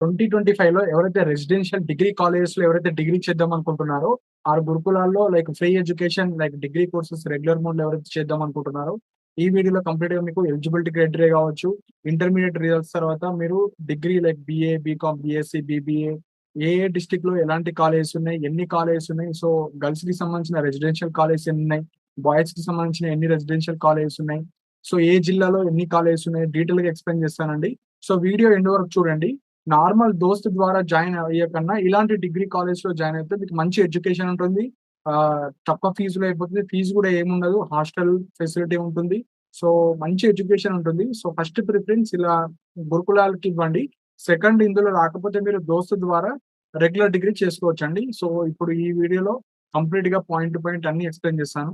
2025లో ఎవరైతే residential degree కాలేజెస్‌లో ఎవరైతే డిగ్రీ చేద్దాం అనుకుంటున్నారో, ఆ గురుకులాల్లో like free education like degree courses regular మోడ్‌లో ఎవరైతే చేద్దాం అనుకుంటున్నారో, ఈ వీడియోలో కంప్లీట్‌గా మీకు ఎలిజిబిలిటీ క్రైటీరియా కావచ్చు, ఇంటర్మీడియేట్ రిజల్ట్స్ తర్వాత మీరు degree like BA, BCom, BSc, BBA ఏ ఏ డిస్ట్రిక్ట్‌లో ఎలాంటి కాలేజెస్ ఉన్నాయి, ఎన్ని కాలేజెస్ ఉన్నాయి, సో గర్ల్స్‌కి సంబంధించిన రెసిడెన్షియల్ కాలేజెస్ ఎన్నున్నాయి, బాయ్స్‌కి సంబంధించిన ఎన్ని రెసిడెన్షియల్ కాలేజెస్ ఉన్నాయి, సో ఏ జిల్లాలో ఎన్ని కాలేజెస్ ఉన్నాయి డీటెయిల్‌గా ఎక్స్‌ప్లెయిన్ చేస్తానండి. సో వీడియో ఎండ్ వరకు చూడండి. నార్మల్ దోస్త్ ద్వారా జాయిన్ అయ్యే కన్నా ఇలాంటి డిగ్రీ కాలేజ్‌లో జాయిన్ అయితే మీకు మంచి ఎడ్యుకేషన్ ఉంటుంది. తక్కువ ఫీజులో అయిపోతుంది. ఫీజు కూడా ఏముండదు. హాస్టల్ ఫెసిలిటీ ఉంటుంది. సో, మంచి ఎడ్యుకేషన్ ఉంటుంది. సో, ఫస్ట్ ప్రిఫరెన్స్ ఇలా గురుకులాలకి ఇవ్వండి. సెకండ్ ఇందులో రాకపోతే మీరు దోస్త్ ద్వారా రెగ్యులర్ డిగ్రీ చేసుకోవచ్చండి. సో, ఇప్పుడు ఈ వీడియోలో కంప్లీట్‌గా పాయింట్ టు పాయింట్ అన్నీ ఎక్స్‌ప్లెయిన్ చేస్తాను.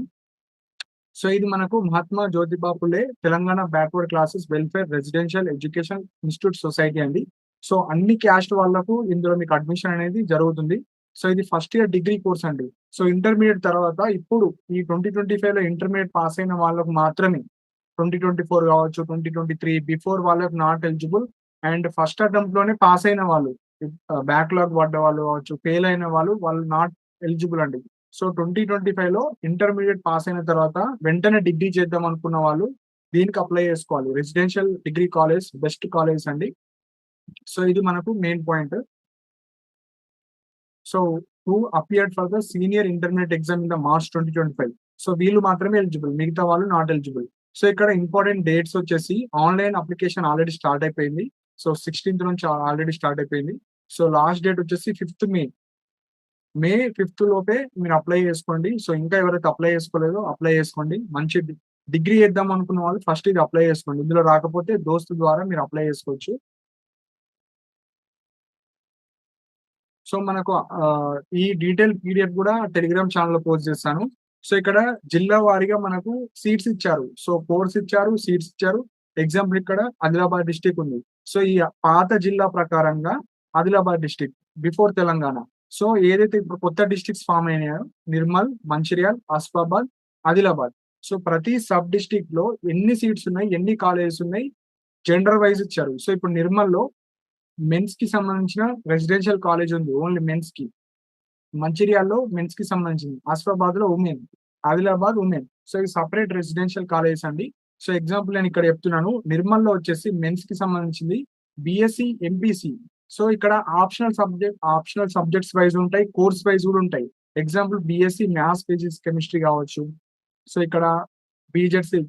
సో, ఇది మనకు Mahatma Jyotiba Phule Telangana backward classes welfare residential education institute society అండి. సో, అన్ని క్యాస్ట్ వాళ్ళకు ఇందులో మీకు అడ్మిషన్ అనేది జరుగుతుంది. సో, ఇది ఫస్ట్ ఇయర్ డిగ్రీ కోర్స్ అండి. సో, ఇంటర్మీడియేట్ తర్వాత ఇప్పుడు ఈ 2025లో ఇంటర్మీడియేట్ పాస్ అయిన వాళ్ళకు మాత్రమే 2024 కావచ్చు, 2023 బిఫోర్ వాళ్ళకి నాట్ ఎలిజిబుల్ అండ్ ఫస్ట్ అటెంప్ట్‌లోనే పాస్ అయిన వాళ్ళు, బ్యాక్‌లాగ్ పడ్డ వాళ్ళు కావచ్చు, ఫెయిల్ అయిన వాళ్ళు నాట్ ఎలిజిబుల్ అండి. సో, 2025లో ఇంటర్మీడియేట్ పాస్ అయిన తర్వాత వెంటనే డిగ్రీ చేద్దాం అనుకున్న వాళ్ళు దీనికి అప్లై చేసుకోవాలి. Residential degree college best college అండి. సో, ఇది మనకు main point. So, who appeared for the senior intermediate exam in the March 2025. So, వీళ్ళు మాత్రమే ఎలిజిబుల్. మిగతా వాళ్ళు నాట్ ఎలిజిబుల్. సో, ఇక్కడ ఇంపార్టెంట్ డేట్స్ వచ్చేసి ఆన్‌లైన్ అప్లికేషన్ ఆల్రెడీ స్టార్ట్ అయిపోయింది. సో, 16థ్ నుంచి ఆల్రెడీ స్టార్ట్ అయిపోయింది. సో, లాస్ట్ డేట్ వచ్చేసి 5థ్ మే. మే 5థ్ లోపే మీరు అప్లై చేసుకోండి. సో, ఇంకా ఎవరైతే అప్లై చేసుకోలేదో అప్లై చేసుకోండి. మంచి డిగ్రీ చేద్దాం అనుకున్న వాళ్ళు ఫస్ట్ ఇది అప్లై చేసుకోండి. ఇందులో రాకపోతే దోస్తు ద్వారా మీరు అప్లై చేసుకోవచ్చు. సో, మనకు ఈ డీటెయిల్ పీడిఎఫ్ గూడా టెలిగ్రామ్ ఛానెల్‌లో పోస్ట్ చేస్తాను. సో, ఇక్కడ జిల్లా వారీగా మనకు సీట్స్ ఇచ్చారు. సో, కోర్స్ ఇచ్చారు, సీట్స్ ఇచ్చారు. ఎగ్జాంపుల్ ఇక్కడ ఆదిలాబాద్ డిస్ట్రిక్ట్ ఉంది. సో, ఈ పాత జిల్లా ప్రకారంగా Adilabad district before Telangana. So, ఏదైతే ఇప్పుడు కొత్త డిస్ట్రిక్ట్స్ ఫార్మ్ అయినాయో నిర్మల్, మంచిర్యాల్, ఆసిఫాబాద్, ఆదిలాబాద్. సో, ప్రతి సబ్ డిస్ట్రిక్ట్‌లో ఎన్ని సీట్స్ ఉన్నాయి, ఎన్ని కాలేజెస్ ఉన్నాయి, జెండర్ వైస్ ఇచ్చారు. సో, ఇప్పుడు నిర్మల్‌లో మెన్స్‌కి సంబంధించిన రెసిడెన్షియల్ కాలేజ్ ఉంది. ఓన్లీ మెన్స్‌కి. మంచిర్యాలలో మెన్స్‌కి సంబంధించింది. ఆసిఫాబాద్‌లో ఉమెన్. ఆదిలాబాద్ ఉమెన్. సో, ఇవి సెపరేట్ రెసిడెన్షియల్ కాలేజెస్ అండి. సో, ఎగ్జాంపుల్ నేను ఇక్కడ చెప్తున్నాను. నిర్మల్‌లో వచ్చేసి మెన్స్‌కి సంబంధించింది బీఎస్సీ, ఎంపీసీ. సో, ఇక్కడ ఆప్షనల్ సబ్జెక్ట్స్ వైస్ ఉంటాయి. కోర్స్ వైస్ కూడా ఉంటాయి. Example BSc maths, physics, chemistry కావచ్చు. సో, ఇక్కడ BZC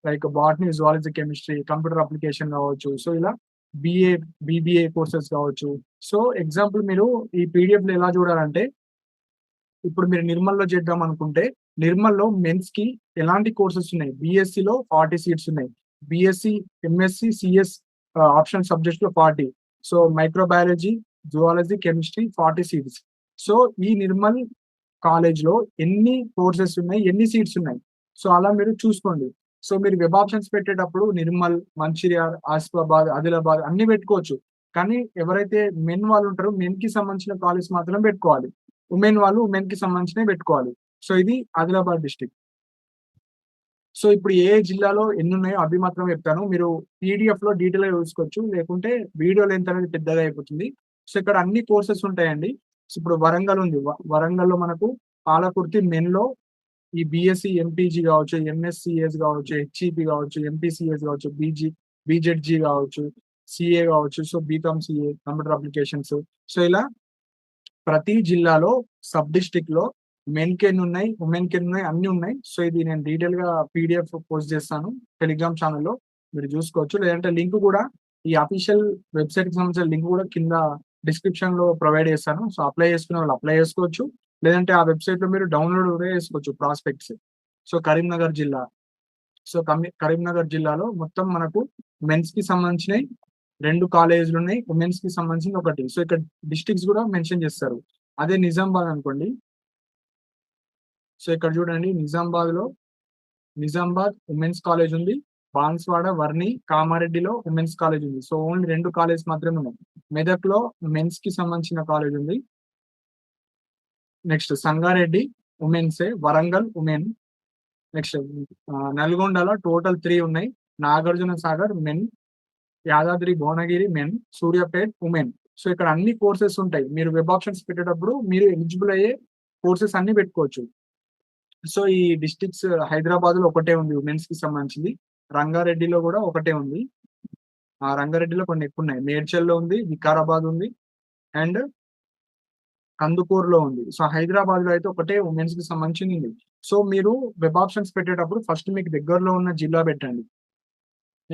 like botany, zoology, chemistry, computer application కావచ్చు. సో, ఇలా బీఏ, బీబీఏ కోర్సెస్ కావచ్చు. సో, ఎగ్జాంపుల్ మీరు ఈ పీడిఎఫ్‌లో ఎలా చూడాలంటే ఇప్పుడు మీరు నిర్మల్‌లో చేద్దాం అనుకుంటే, నిర్మల్‌లో మెన్స్‌కి ఎలాంటి కోర్సెస్ ఉన్నాయి? బీఎస్సీలో 40 సీట్స్ ఉన్నాయి. బీఎస్సీ, ఎంఎస్సీ, సీఎస్ ఆప్షనల్ సబ్జెక్ట్స్‌లో 40. So, microbiology, zoology, chemistry 40 seats. So, ఈ నిర్మల్ కాలేజ్‌లో ఎన్ని కోర్సెస్ ఉన్నాయి? ఎన్ని సీట్స్ ఉన్నాయి? సో, అలా మీరు చూసుకోండి. సో, మీరు వెబ్ ఆప్షన్స్ పెట్టేటప్పుడు నిర్మల్, మంచిర్యాల్, ఆసిఫాబాద్, ఆదిలాబాద్ అన్నీ పెట్టుకోవచ్చు. కానీ ఎవరైతే మెన్ వాళ్ళు ఉంటారో మెన్‌కి సంబంధించిన కాలేజ్ మాత్రమే పెట్టుకోవాలి. ఉమెన్ వాళ్ళు ఉమెన్‌కి సంబంధించినవి పెట్టుకోవాలి. సో, ఇది ఆదిలాబాద్ డిస్ట్రిక్ట్. సో, ఇప్పుడు ఏ జిల్లాలో ఎన్నున్నాయో అవి మాత్రమే చెప్తాను. మీరు పీడీఎఫ్‌లో డీటెయిల్‌గా చూసుకోవచ్చు. లేకుంటే వీడియో లెంత్ అనేది పెద్దగా అయిపోతుంది. సో, ఇక్కడ అన్ని కోర్సెస్ ఉంటాయండి. సో, ఇప్పుడు వరంగల్ ఉంది. వరంగల్‌లో మనకు పాలకుర్తి మెన్‌లో ఈ బీఎస్సీ, ఎంపీజీ గావచ్చు, ఎంఎస్సీఎస్ గావచ్చు, హెచ్ఈపీ గావచ్చు, ఎంపీసీఎస్ గావచ్చు, బీజెడ్జీ గావచ్చు, సీఏ గావచ్చు. So, BCom CA, computer applications. So, ఇలా ప్రతి జిల్లాలో సబ్ డిస్ట్రిక్ట్‌లో మెన్‌కెన్నున్నాయి, ఉమెన్‌కెన్నున్నాయి అన్నీ ఉన్నాయి. సో, ఇది నేను డీటెయిల్‌గా పీడీఎఫ్ పోస్ట్ చేస్తాను టెలిగ్రామ్ ఛానెల్‌లో. మీరు చూసుకోవచ్చు. లేదంటే లింక్ కూడా ఈ అఫీషియల్ వెబ్‌సైట్‌కి సంబంధించిన లింక్ కూడా కింద డిస్క్రిప్షన్‌లో ప్రొవైడ్ చేస్తాను. సో, అప్లై చేసుకునే వాళ్ళు అప్లై చేసుకోవచ్చు. లేదంటే ఆ వెబ్‌సైట్‌లో మీరు డౌన్‌లోడ్ కూడా చేసుకోవచ్చు ప్రాస్పెక్ట్స్. సో, కరీంనగర్ జిల్లా. సో, కరీంనగర్ జిల్లాలో మొత్తం మనకు మెన్స్‌కి సంబంధించినయి 2 కాలేజీలున్నాయి. ఉమెన్స్‌కి సంబంధించింది ఒకటి. సో, ఇక్కడ డిస్ట్రిక్ట్స్ కూడా మెన్షన్ చేస్తారు. అదే నిజామాబాద్ అనుకోండి. సో, ఇక్కడ చూడండి నిజామాబాద్ ఉమెన్స్ కాలేజ్ ఉంది. బాన్స్వాడ, వర్ని, కామారెడ్డిలో ఉమెన్స్ కాలేజ్ ఉంది. సో, ఓన్లీ 2 కాలేజెస్ మాత్రమే ఉన్నాయి. మెదక్‌లో మెన్స్‌కి సంబంధించిన కాలేజ్ ఉంది. నెక్స్ట్ సంగారెడ్డి ఉమెన్సే. వరంగల్ ఉమెన్. నెక్స్ట్ నల్గొండలో టోటల్ 3 ఉన్నాయి. Nagarjuna Sagar men. Yadadri Bhuvanagiri men. Suryapet women. So ఇక్కడ అన్ని కోర్సెస్ ఉంటాయి. మీరు వెబ్ ఆప్షన్స్ పెట్టేటప్పుడు మీరు ఎలిజిబుల్ అయ్యే కోర్సెస్ అన్ని పెట్టుకోవచ్చు. సో ఈ డిస్ట్రిక్ట్స్ హైదరాబాద్ లో ఒకటే ఉంది ఉమెన్స్ కి సంబంధించింది. రంగారెడ్డిలో కూడా ఒకటే ఉంది. ఆ రంగారెడ్డిలో కొన్ని ఎక్కువ ఉన్నాయి. మేడ్చల్లో ఉంది, వికారాబాద్ ఉంది అండ్ కందుకూరులో ఉంది. సో హైదరాబాద్ లో అయితే ఒకటే ఉమెన్స్ కి సంబంధించింది ఉంది. సో మీరు వెబ్ ఆప్షన్స్ పెట్టేటప్పుడు ఫస్ట్ మీకు దగ్గరలో ఉన్న జిల్లా పెట్టండి.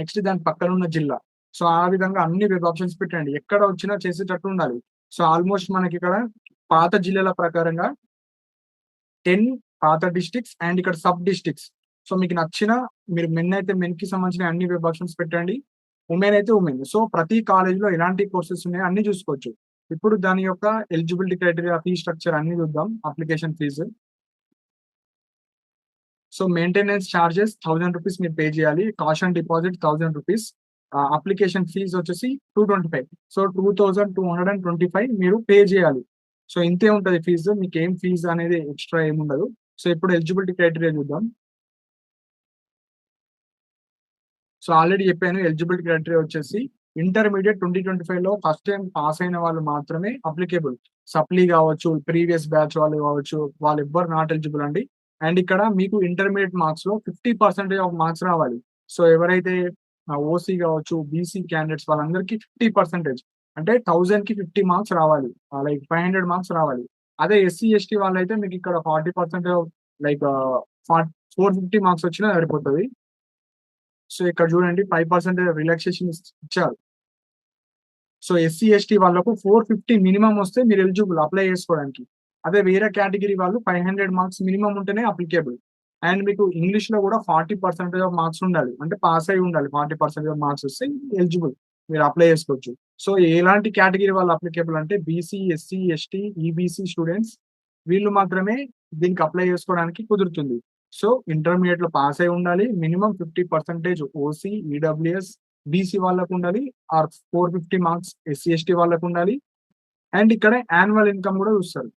నెక్స్ట్ దాని పక్కన ఉన్న జిల్లా. సో ఆ విధంగా అన్ని వెబ్ ఆప్షన్స్ పెట్టండి. ఎక్కడ వచ్చినా చేసేటట్టు ఉండాలి. సో ఆల్మోస్ట్ మనకి ఇక్కడ పాత జిల్లాల ప్రకారంగా 10 పాత డిస్ట్రిక్ట్స్ అండ్ ఇక్కడ సబ్ డిస్ట్రిక్ట్స్. సో మీకు నచ్చిన మీరు మెన్ అయితే మెన్ కి సంబంధించిన అన్ని వెబ్ ఆప్షన్స్ పెట్టండి. ఉమెన్ అయితే ఉమెన్. సో ప్రతి కాలేజ్ లో ఎలాంటి కోర్సెస్ ఉన్నాయో అన్ని చూసుకోవచ్చు. ఇప్పుడు దాని యొక్క ఎలిజిబిలిటీ క్రైటీరియా, ఫీ స్ట్రక్చర్ అన్ని చూద్దాం. Application fees. So maintenance charges ₹1000 మీరు పే చేయాలి. Caution deposit ₹1000. అప్లికేషన్ ఫీజ్ వచ్చేసి 225. సో 2225 మీరు పే చేయాలి. సో ఇంతే ఉంటది ఫీజు. మీకు ఏం ఫీజు అనేది ఎక్స్ట్రా ఏమి ఉండదు. సో ఇప్పుడు ఎలిజిబిలిటీ క్రైటీరియా చూద్దాం. సో ఆల్రెడీ చెప్పాను ఎలిజిబిలిటీ క్రైటీరియా వచ్చేసి ఇంటర్మీడియట్ 2025 లో ఫస్ట్ టైం పాస్ అయిన వాళ్ళు మాత్రమే అప్లికేబుల్. సప్లీ కావచ్చు, ప్రీవియస్ బ్యాచ్ వాళ్ళు కావచ్చు, వాళ్ళు ఎవ్వరు నాట్ ఎలిజిబుల్ అండి. అండ్ ఇక్కడ మీకు ఇంటర్మీడియట్ మార్క్స్ లో 50% ఆఫ్ మార్క్స్ రావాలి. సో ఎవరైతే ఓసీ కావచ్చు, బీసీ క్యాండిడేట్స్ వాళ్ళందరికీ 50% అంటే 1000 కి 50 మార్క్స్ రావాలి. లైక్ 500 మార్క్స్ రావాలి. అదే ఎస్సీ ఎస్టీ వాళ్ళైతే మీకు ఇక్కడ 40% లైక్ 450 మార్క్స్ వచ్చినా సరిపోతుంది. సో ఇక్కడ చూడండి 5% రిలాక్సేషన్ ఇచ్చారు. సో ఎస్సీ ఎస్టీ వాళ్ళకు 450 మినిమం వస్తే మీరు ఎలిజిబుల్ అప్లై చేసుకోవడానికి. అదే వేరే కేటగిరీ వాళ్ళు 500 మార్క్స్ మినిమం ఉంటేనే అప్లికేబుల్. అండ్ మీకు ఇంగ్లీష్ లో కూడా 40% ఆఫ్ మార్క్స్ ఉండాలి. అంటే పాస్ అయి ఉండాలి. 40% ఆఫ్ మార్క్స్ వస్తే ఎలిజిబుల్, మీరు అప్లై చేసుకోవచ్చు. సో ఎలాంటి కేటగిరీ వాళ్ళు అప్లికేబుల్ అంటే BC, SC, ST, EBC students వీళ్ళు మాత్రమే దీనికి అప్లై చేసుకోవడానికి కుదురుతుంది. సో ఇంటర్మీడియట్ లో పాస్ అయి ఉండాలి. మినిమం 50% ఓసీ, ఈడబ్ల్యూఎస్, బీసీ వాళ్ళకు ఉండాలి. ఆర్ 450 మార్క్స్ ఎస్సీ ఎస్టీ వాళ్ళకు ఉండాలి. అండ్ ఇక్కడ యాన్యువల్ ఇన్కమ్ కూడా చూస్తారు.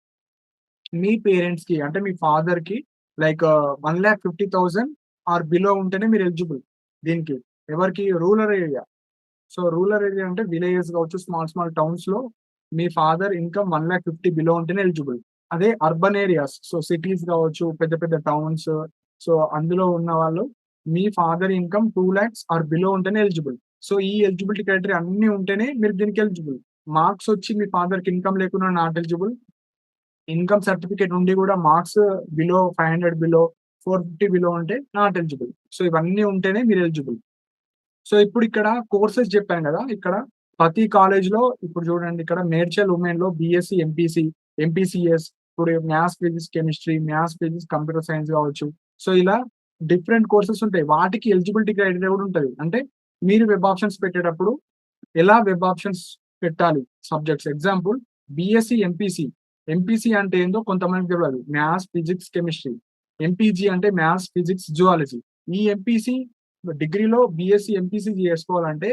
మీ పేరెంట్స్ కి అంటే మీ ఫాదర్ కి లైక్ 1,50,000 ఆర్ బిలో ఉంటేనే మీరు ఎలిజిబుల్ దీనికి. ఎవరికి? Rural area. So rural area అంటే విలేజెస్ కావచ్చు, స్మాల్ స్మాల్ టౌన్స్ లో మీ ఫాదర్ ఇన్కమ్ 1,50,000 బిలో ఉంటేనే ఎలిజిబుల్. అదే అర్బన్ ఏరియాస్, సో సిటీస్ కావచ్చు, పెద్ద పెద్ద టౌన్స్, సో అందులో ఉన్న వాళ్ళు మీ father income 2 lakhs or below ఉంటేనే ఎలిజిబుల్. సో ఈ ఎలిజిబిలిటీ క్రైటీరియా అన్ని ఉంటేనే మీరు దీనికి ఎలిజిబుల్. మార్క్స్ వచ్చి మీ ఫాదర్ కి ఇన్కమ్ లేకుండా నాట్ ఎలిజిబుల్. ఇన్కమ్ సర్టిఫికేట్ ఉండి కూడా మార్క్స్ బిలో 500 బిలో, 450 బిలో ఉంటే నాట్ ఎలిజిబుల్. సో ఇవన్నీ ఉంటేనే మీరు ఎలిజిబుల్. సో ఇప్పుడు ఇక్కడ కోర్సెస్ చెప్పాను కదా, ఇక్కడ ప్రతి కాలేజ్ లో ఇప్పుడు చూడండి ఇక్కడ మేడ్చల్ ఉమెన్ లో బీఎస్సీ, ఎంపీసీ, ఎంపీసీఎస్, ఇప్పుడు maths, physics, chemistry, maths, physics, computer science కావచ్చు. సో ఇలా డిఫరెంట్ కోర్సెస్ ఉంటాయి. వాటికి ఎలిజిబిలిటీ క్రైటీరియా కూడా ఉంటుంది. అంటే మీరు వెబ్ ఆప్షన్స్ పెట్టేటప్పుడు ఎలా వెబ్ ఆప్షన్స్ పెట్టాలి subjects. Example BSc, MPC. MPC అంటే ఏందో కొంతమందికి తెలియదు. Maths, physics, chemistry. ఎంపీజీ అంటే మ్యాథ్స్, ఫిజిక్స్, జువాలజీ. ఈ ఎంపీసీ డిగ్రీలో బీఎస్సీ, ఎంపీసీ చేసుకోవాలంటే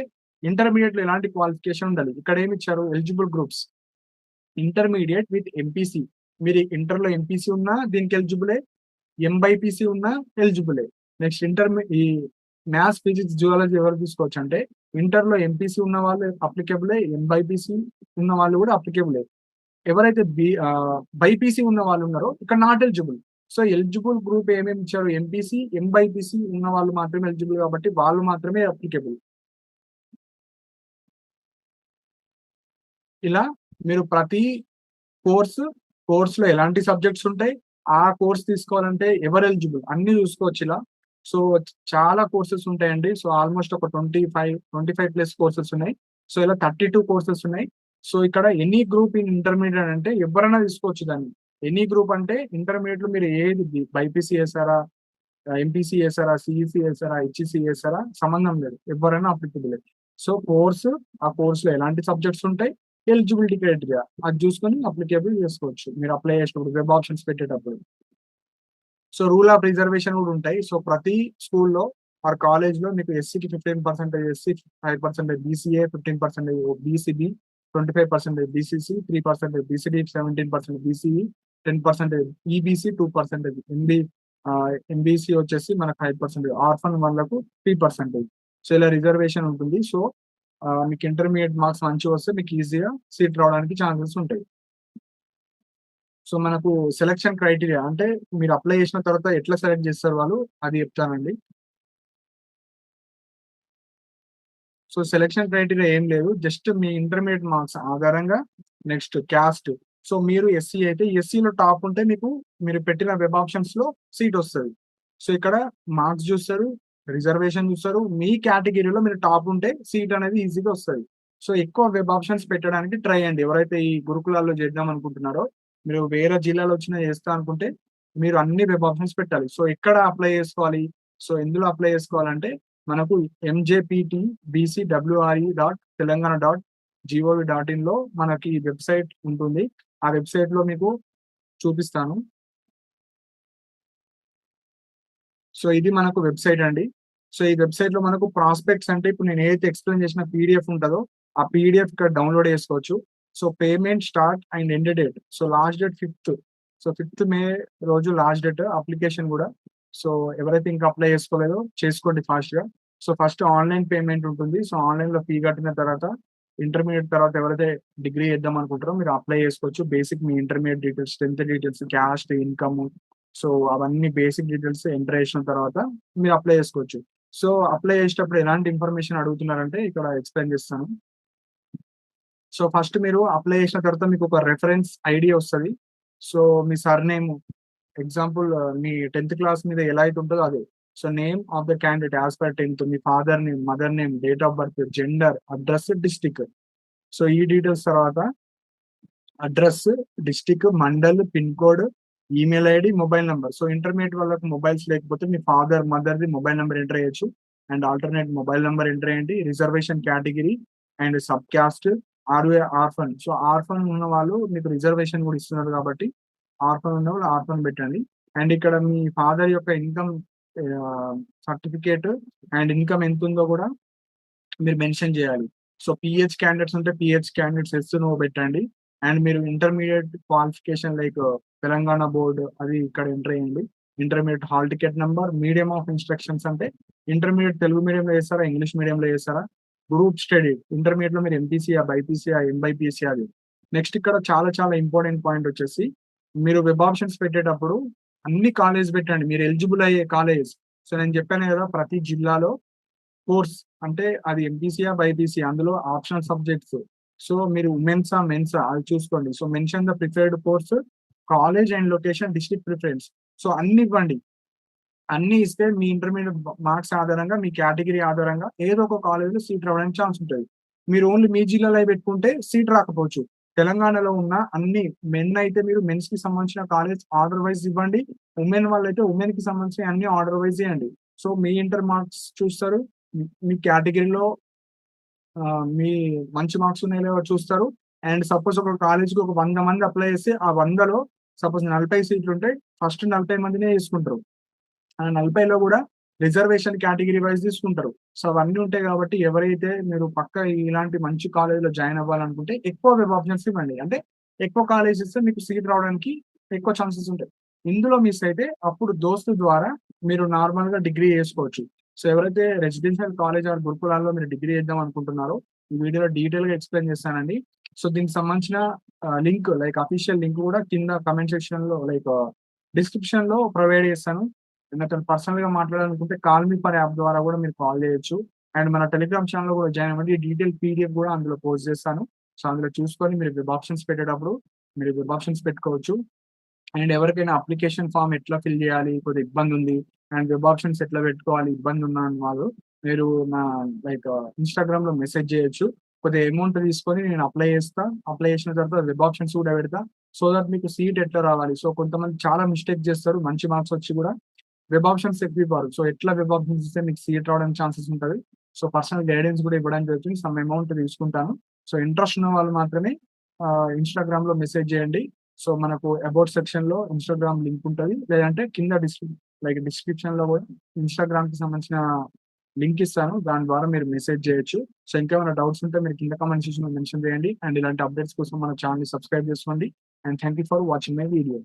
ఇంటర్మీడియట్ లో ఎలాంటి క్వాలిఫికేషన్ ఉండాలి. ఇక్కడ ఏమి ఇచ్చారు? Eligible groups intermediate with MPC. మీరు ఇంటర్ లో ఎంపీసీ ఉన్నా దీనికి ఎలిజిబులే, ఎంబైపీసీ ఉన్నా ఎలిజిబులే. నెక్స్ట్ ఈ మ్యాథ్స్, ఫిజిక్స్, జువాలజీ ఎవరు తీసుకోవచ్చు అంటే ఇంటర్ లో ఎంపీసీ ఉన్న వాళ్ళు అప్లికేబులే, ఎంబైపీసీ ఉన్న వాళ్ళు కూడా అప్లికేబులే. ఎవరైతే బైపీసీ ఉన్న వాళ్ళు ఉన్నారో ఇక్కడ not eligible. So eligible group ఏమేమి ఇచ్చారు? ఎంపీసీ, ఎంబైపీసీ ఉన్న వాళ్ళు మాత్రమే ఎలిజిబుల్, కాబట్టి వాళ్ళు మాత్రమే అప్లికేబుల్. ఇలా మీరు ప్రతి కోర్సులో ఎలాంటి సబ్జెక్ట్స్ ఉంటాయి, ఆ కోర్స్ తీసుకోవాలంటే ఎవరు ఎలిజిబుల్ అన్ని చూసుకోవచ్చు ఇలా. సో చాలా కోర్సెస్ ఉంటాయండి. సో ఆల్మోస్ట్ ఒక 25 ప్లస్ కోర్సెస్ ఉన్నాయి. సో ఇలా 32 కోర్సెస్ ఉన్నాయి. సో ఇక్కడ ఎనీ గ్రూప్ ఇన్ ఇంటర్మీడియట్ అంటే ఎవరైనా తీసుకోవచ్చు దాన్ని. ఎనీ గ్రూప్ అంటే ఇంటర్మీడియట్ లో మీరు ఏది బైపీసీ చేస్తారా, ఎంపీసీ చేస్తారా, సిఈసీ చేస్తారా, హెచ్ఈసీ చేస్తారా సంబంధం లేదు, ఎవరైనా అప్లికబుల్. సో ఆ కోర్సులో ఎలాంటి సబ్జెక్ట్స్ ఉంటాయి, ఎలిజిబిలిటీ క్రైటీరియా అది చూసుకొని అప్లికేబుల్ చేసుకోవచ్చు మీరు అప్లై చేసేటప్పుడు, వెబ్ ఆప్షన్స్ పెట్టేటప్పుడు. సో రూల్ ఆఫ్ రిజర్వేషన్ కూడా ఉంటాయి. సో ప్రతి స్కూల్లో ఆర్ కాలేజ్ లో మీకు ఎస్సీకి 15% SC, 5% BCA, 15% BCB, 25% BCC, 3% BCD, 17% BCE, 10% EBC, 2% MBC వచ్చేసి మనకు 5%, ఆర్ఫన్ వాళ్ళకు 3%. సో ఇలా రిజర్వేషన్ ఉంటుంది. సో మీకు ఇంటర్మీడియట్ మార్క్స్ మంచిగొస్తే మీకు ఈజీగా సీట్ రావడానికి ఛాన్సెస్ ఉంటాయి. సో, మనకు సెలక్షన్ క్రైటీరియా అంటే మీరు అప్లై చేసిన తర్వాత ఎట్లా సెలెక్ట్ చేస్తారు వాళ్ళు అది చెప్తానండి. సో, సెలక్షన్ క్రైటీరియా ఏం లేదు. జస్ట్ మీ ఇంటర్మీడియేట్ మార్క్స్ ఆధారంగా నెక్స్ట్ క్యాస్ట్. సో, మీరు ఎస్సీ అయితే ఎస్సీలో టాప్ ఉంటే మీకు మీరు పెట్టిన వెబ్ ఆప్షన్స్‌లో సీటొస్తది. సో, ఇక్కడ మార్క్స్ జూస్తారు, రిజర్వేషన్ జూస్తారు. మీ కేటగిరీలో మీరు టాప్ ఉంటే సీట్ అనేది ఈజీగా ఒస్తది. సో, ఎక్కువ వెబ్ ఆప్షన్స్ పెట్టడానికి ట్రై చేయండి. ఎవరైతే ఈ గురుకులాల్లో చేద్దాం అనుకుంటున్నారో, మీరు వేరే జిల్లాలో వచ్చినా చేస్తా అనుకుంటే, మీరు అన్ని వెబ్ ఆప్షన్స్ పెట్టాలి. సో, ఎక్కడ అప్లై చేసుకోవాలి? సో, ఎందులో అప్లై చేసుకోవాలంటే మనకు MJPT BCWRE dot Telangana dot GOV dot ఇన్‌లో మనకి వెబ్‌సైట్ ఉంటుంది. ఆ వెబ్‌సైట్‌లో మీకు చూపిస్తాను. సో, ఇది మనకు వెబ్‌సైట్ అండి. సో, ఈ వెబ్‌సైట్‌లో మనకు ప్రాస్పెక్ట్స్ అంటే ఇప్పుడు నేను ఏదైతే ఎక్స్‌ప్లెయిన్ చేసిన పీడీఎఫ్ ఉంటదో, ఆ పీడీఎఫ్ ఇక్కడ డౌన్‌లోడ్ చేసుకోవచ్చు. So, payment start and end date. So, last date 5థ్. సో, 5థ్ మే రోజు లాస్ట్ డేట్ అప్లికేషన్ గూడా. సో, ఎవరైతే ఇంకా అప్లై చేసుకోలేదో చేసుకోండి ఫాస్ట్‌గా. సో, ఫస్ట్ ఆన్‌లైన్ పేమెంట్ ఉంటుంది. సో, ఆన్‌లైన్‌లో ఫీ కట్టిన తర్వాత ఇంటర్మీడియేట్ తర్వాత ఎవరైతే డిగ్రీ చేద్దాం అనుకుంటారో మీరు అప్లై చేసుకోవచ్చు. బేసిక్ మీ ఇంటర్మీడియేట్ డీటెయిల్స్, 10థ్ డీటెయిల్స్, క్యాస్ట్, ఇన్‌కమ్ సో, అవన్నీ బేసిక్ డీటెయిల్స్ ఎంటర్ చేసిన తర్వాత మీరు అప్లై చేసుకోవచ్చు. సో, అప్లై చేసేటప్పుడు ఎలాంటి ఇన్ఫర్మేషన్ అడుగుతున్నారంటే ఇక్కడ ఎక్స్‌ప్లెయిన్ చేస్తాను. సో, ఫస్ట్ మీరు అప్లై చేసిన తర్వాత మీకొక రిఫరెన్స్ ఐడీ వస్తది. సో, మీ సర్‌నేమ్ ఎగ్జాంపుల్ మీ 10థ్ క్లాస్ మీద ఎలా అయితే ఉంటదో అదే. So, name of the candidate as per 10థ్ మీ father name, mother name, date of birth, gender, address, district. So, ఈ డీటెయిల్స్ తర్వాత address, district, mandal, pin code, email ID, mobile number. So, intermediate వాళ్ళకి మొబైల్స్ లేకపోతే మీ ఫాదర్, మదర్‌ది mobile number enter చేయొచ్చు. And alternate mobile number enter చేయండి. Reservation category and sub caste, orphan. So, orphan ఉన్నవాళ్ళు మీకు రిజర్వేషన్ కూడా ఇస్తున్నారు కాబట్టి, ఆర్ఫన్ ఉన్నవాళ్ళు ఆర్ఫన్ పెట్టండి. అండ్ ఇక్కడ మీ ఫాదర్ యొక్క ఇన్‌కమ్ సర్టిఫికేట్ అండ్ ఇన్‌కమ్ ఎంతుందో కూడా మీరు మెన్షన్ చేయాలి. సో, పీహెచ్ క్యాండిడేట్స్ ఉంటే పీహెచ్ క్యాండిడేట్స్ ఎస్, నో పెట్టండి. అండ్ మీరు intermediate qualification like Telangana board అది ఇక్కడ ఎంటర్ చేయండి. Intermediate hall ticket number, medium of instructions అంటే ఇంటర్మీడియేట్ తెలుగు మీడియంలో చేస్తారా? ఇంగ్లీష్ మీడియంలో చేస్తారా? గ్రూప్ స్టడీ ఇంటర్మీడియేట్‌లో మీరు ఎంపీసీయా, బైపీసీయా, ఎంబైపీసీయా అది. నెక్స్ట్ ఇక్కడ చాలా చాలా ఇంపార్టెంట్ పాయింట్ వచ్చేసి మీరు వెబ్ ఆప్షన్స్ పెట్టేటప్పుడు అన్ని కాలేజ్ పెట్టండి. మీరు ఎలిజిబుల్ అయ్యే కాలేజ్. సో, నేను చెప్పాను కదా! ప్రతి జిల్లాలో కోర్స్ అంటే అది ఎంపీసీయా, బైపీసీయా అందులో ఆప్షనల్ సబ్జెక్ట్స్. సో, మీరు ఉమెన్సా, మెన్సా అది చూసుకోండి. So, mention the preferred course, college and location, district preference. So, అన్ని ఇవ్వండి. అన్నీ ఇస్తే మీ ఇంటర్మీడియేట్ మార్క్స్ ఆధారంగా, మీ కేటగిరీ ఆధారంగా ఏదో ఒక కాలేజ్‌లో సీట్ రావడానికి ఛాన్స్ ఉంటది. మీరు ఓన్లీ మీ జిల్లాలో అయి పెట్టుకుంటే సీట్ రాకపోవచ్చు. తెలంగాణలో ఉన్న అన్ని మెన్ అయితే మీరు మెన్స్‌కి సంబంధించిన కాలేజ్ ఆర్డర్ వైస్ ఇవ్వండి. ఉమెన్ వాళ్ళైతే ఉమెన్‌కి సంబంధించిన అన్ని ఆర్డర్ వైస్ ఇయ్యండి. సో, మీ ఇంటర్ మార్క్స్ చూస్తారు. మీ కేటగిరీలో మీ మంచి మార్క్స్ ఉన్నాయో లేవో చూస్తారు. అండ్ సపోజ్ ఒక కాలేజ్‌కి ఒక 100 మంది అప్లై చేస్తే, ఆ 100లో సపోజ్ 40 సీట్లుంటే ఫస్ట్ 40 మందినే తీసుకుంటారు. ఆ 40లో గూడా రిజర్వేషన్ కేటగిరీ వైస్ తీసుకుంటారు. సో, అవన్నీ ఉంటాయి గాబట్టి ఎవరైతే మీరు పక్కా ఇలాంటి మంచి కాలేజ్‌లో జాయిన్ అవ్వాలనుకుంటే ఎక్కువ వెబ్ ఆప్షన్స్ ఇవ్వండి. అంటే ఎక్కువ కాలేజ్ ఇస్తే మీకు సీట్ రావడానికి ఎక్కువ ఛాన్సెస్ ఉంటాయి. ఇందులో మిస్ అయితే అప్పుడు దోస్తు ద్వారా మీరు నార్మల్‌గా డిగ్రీ జేసుకోవచ్చు. సో, ఎవరైతే రెసిడెన్షియల్ కాలేజ్ ఆర్ గురుకులాల్లో మీరు డిగ్రీ చేద్దాం అనుకుంటున్నారో, ఈ వీడియోలో డీటెయిల్‌గా ఎక్స్‌ప్లెయిన్ చేస్తానండి. సో, దీనికి సంబంధించిన లింక్ లైక్ అఫీషియల్ లింక్ గూడా కింద కామెంట్ సెక్షన్‌లో డిస్క్రిప్షన్‌లో ప్రొవైడ్ చేస్తాను. నాతోని పర్సనల్‌గా మాట్లాడాలనుకుంటే కాల్ మీ ఫర్ యాప్ ద్వారా గూడా మీరు కాల్ చేయొచ్చు. అండ్ మన టెలిగ్రామ్ ఛానెల్‌లో గూడా జాయిన్ అవ్వండి. డీటెయిల్ పీడీఎఫ్ గూడా అందులో పోస్ట్ చేస్తాను. సో, అందులో చూసుకొని మీరు వెబ్ ఆప్షన్స్ పెట్టేటప్పుడు మీరు వెబ్ ఆప్షన్స్ పెట్టుకోవచ్చు. అండ్ ఎవరికైనా అప్లికేషన్ ఫార్మ్ ఎట్లా ఫిల్ చేయాలి? కొద్దిగా ఇబ్బందుంది. అండ్ వెబ్ ఆప్షన్స్ ఎట్లా పెట్టుకోవాలి? ఇబ్బందున్న వాళ్ళు మీరు నా లైక్ ఇన్‌స్టాగ్రామ్‌లో మెసేజ్ చేయొచ్చు. కొద్దిగా అమౌంట్ తీసుకొని నేను అప్లై చేస్తా. అప్లై చేసిన తర్వాత వెబ్ ఆప్షన్స్ కూడా పెడతా. సో దట్ మీకు సీట్ ఎట్లా రావాలి? సో కొంతమంది చాలా మిస్టేక్ చేస్తారు. మంచి మార్క్స్ వచ్చి కూడా వెబ్ ఆప్షన్స్ ఎక్కువివ్వరు. సో ఎట్లా వెబ్ ఆప్షన్స్ ఇస్తే మీకు సీట్ రావడానికి ఛాన్సెస్ ఉంటది. సో పర్సనల్ గైడెన్స్ కూడా ఇవ్వడం జరుగుతుంది. సమ్ అమౌంట్ తీసుకుంటాను. సో ఇంట్రెస్ట్ ఉన్న వాళ్ళు మాత్రమే ఇన్‌స్టాగ్రామ్‌లో మెసేజ్ చేయండి. సో, మనకు అబౌట్ సెక్షన్‌లో ఇన్‌స్టాగ్రామ్ లింక్ ఉంటది. లేదంటే కింద డిస్క్రిప్షన్‌లో గూడా ఇన్‌స్టాగ్రామ్‌కి సంబంధించిన లింక్ ఇస్తాను. దాని ద్వారా మీరు మెసేజ్ చేయొచ్చు. సో, ఇంకేమైనా డౌట్స్ ఉంటే మీరు కింద కామెంట్ సెక్షన్‌లో మెన్షన్ చేయండి. అండ్ ఇలాంటి అప్డేట్స్ కోసం మన ఛానెల్‌ని సబ్స్క్రైబ్ చేసుకోండి. And thank you for watching my video.